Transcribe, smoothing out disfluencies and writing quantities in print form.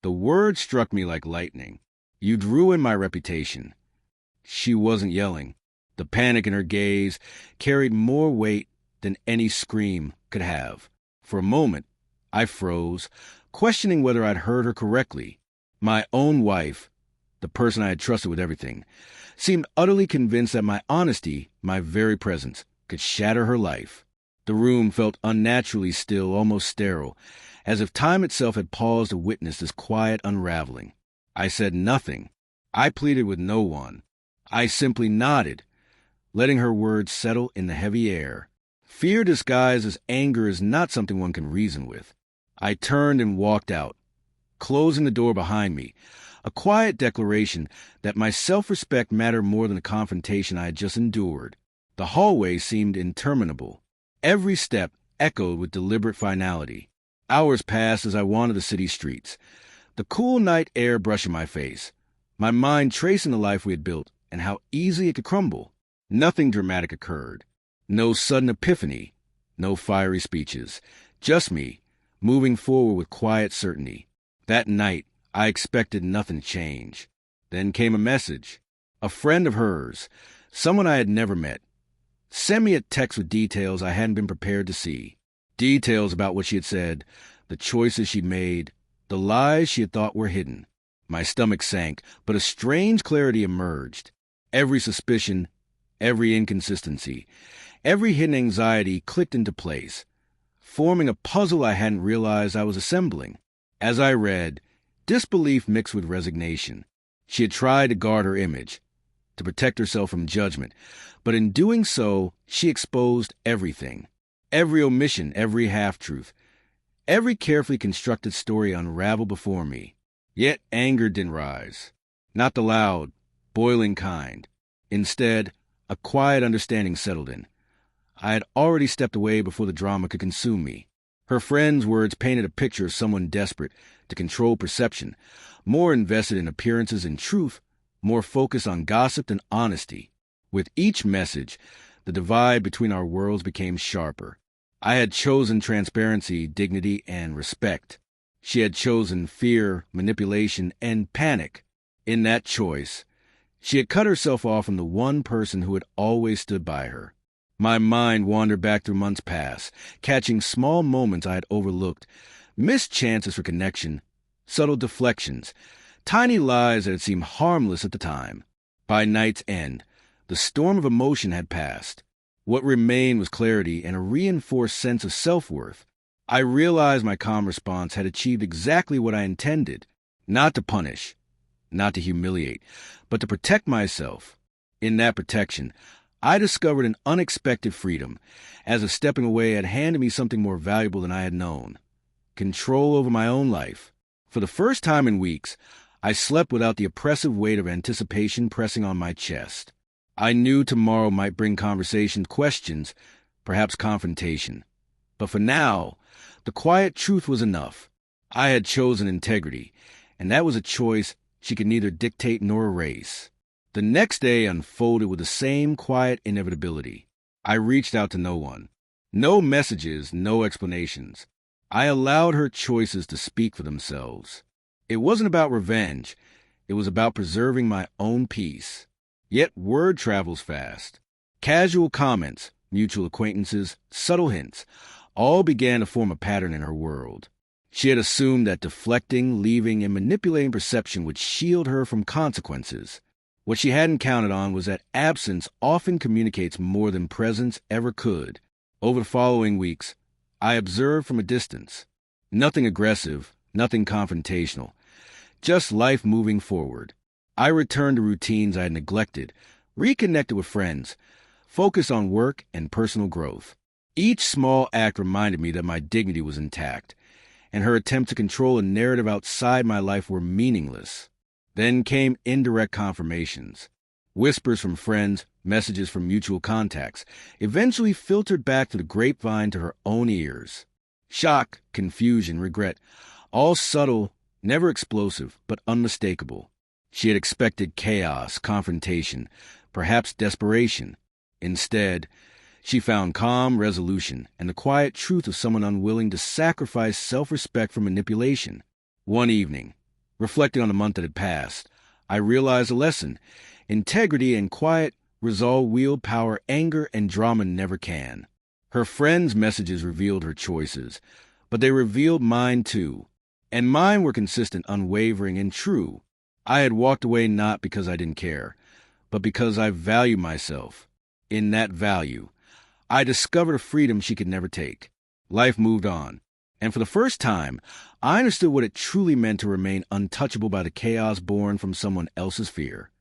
The word struck me like lightning. You'd ruin my reputation. She wasn't yelling. The panic in her gaze carried more weight than any scream could have. For a moment, I froze, questioning whether I'd heard her correctly. My own wife, the person I had trusted with everything, seemed utterly convinced that my honesty, my very presence, could shatter her life. The room felt unnaturally still, almost sterile, as if time itself had paused to witness this quiet unraveling. I said nothing. I pleaded with no one. I simply nodded, letting her words settle in the heavy air. Fear disguised as anger is not something one can reason with. I turned and walked out, closing the door behind me, a quiet declaration that my self-respect mattered more than the confrontation I had just endured. The hallway seemed interminable. Every step echoed with deliberate finality. Hours passed as I wandered the city streets, the cool night air brushing my face, my mind tracing the life we had built and how easily it could crumble. Nothing dramatic occurred. No sudden epiphany, no fiery speeches, just me, moving forward with quiet certainty. That night, I expected nothing to change. Then came a message. A friend of hers, someone I had never met, sent me a text with details I hadn't been prepared to see. Details about what she had said, the choices she'd made, the lies she had thought were hidden. My stomach sank, but a strange clarity emerged. Every suspicion, every inconsistency, every hidden anxiety clicked into place, forming a puzzle I hadn't realized I was assembling. As I read, disbelief mixed with resignation. She had tried to guard her image, to protect herself from judgment, but in doing so, she exposed everything. Every omission, every half-truth, every carefully constructed story unraveled before me. Yet anger didn't rise. Not the loud, boiling kind. Instead, a quiet understanding settled in. I had already stepped away before the drama could consume me. Her friend's words painted a picture of someone desperate to control perception, more invested in appearances and truth, more focused on gossip than honesty. With each message, the divide between our worlds became sharper. I had chosen transparency, dignity, and respect. She had chosen fear, manipulation, and panic. In that choice, she had cut herself off from the one person who had always stood by her. My mind wandered back through months past, catching small moments I had overlooked, missed chances for connection, subtle deflections, tiny lies that had seemed harmless at the time. By night's end, the storm of emotion had passed. What remained was clarity and a reinforced sense of self-worth. I realized my calm response had achieved exactly what I intended, not to punish, not to humiliate, but to protect myself. In that protection, I discovered an unexpected freedom, as if stepping away had handed me something more valuable than I had known. Control over my own life. For the first time in weeks, I slept without the oppressive weight of anticipation pressing on my chest. I knew tomorrow might bring conversation, questions, perhaps confrontation. But for now, the quiet truth was enough. I had chosen integrity, and that was a choice she could neither dictate nor erase. The next day unfolded with the same quiet inevitability. I reached out to no one. No messages, no explanations. I allowed her choices to speak for themselves. It wasn't about revenge. It was about preserving my own peace. Yet word travels fast. Casual comments, mutual acquaintances, subtle hints, all began to form a pattern in her world. She had assumed that deflecting, leaving, and manipulating perception would shield her from consequences. What she hadn't counted on was that absence often communicates more than presence ever could. Over the following weeks, I observed from a distance. Nothing aggressive, nothing confrontational, just life moving forward. I returned to routines I had neglected, reconnected with friends, focused on work and personal growth. Each small act reminded me that my dignity was intact, and her attempt to control a narrative outside my life were meaningless. Then came indirect confirmations. Whispers from friends, messages from mutual contacts, eventually filtered back through the grapevine to her own ears. Shock, confusion, regret, all subtle, never explosive, but unmistakable. She had expected chaos, confrontation, perhaps desperation. Instead, she found calm resolution and the quiet truth of someone unwilling to sacrifice self-respect for manipulation. One evening, Reflecting on the month that had passed, I realized a lesson. Integrity and quiet resolve wield power anger and drama never can. Her friends' messages revealed her choices, but they revealed mine too. And mine were consistent, unwavering, and true. I had walked away not because I didn't care, but because I value myself. In that value, I discovered a freedom she could never take. Life moved on, and for the first time, I understood what it truly meant to remain untouchable by the chaos born from someone else's fear.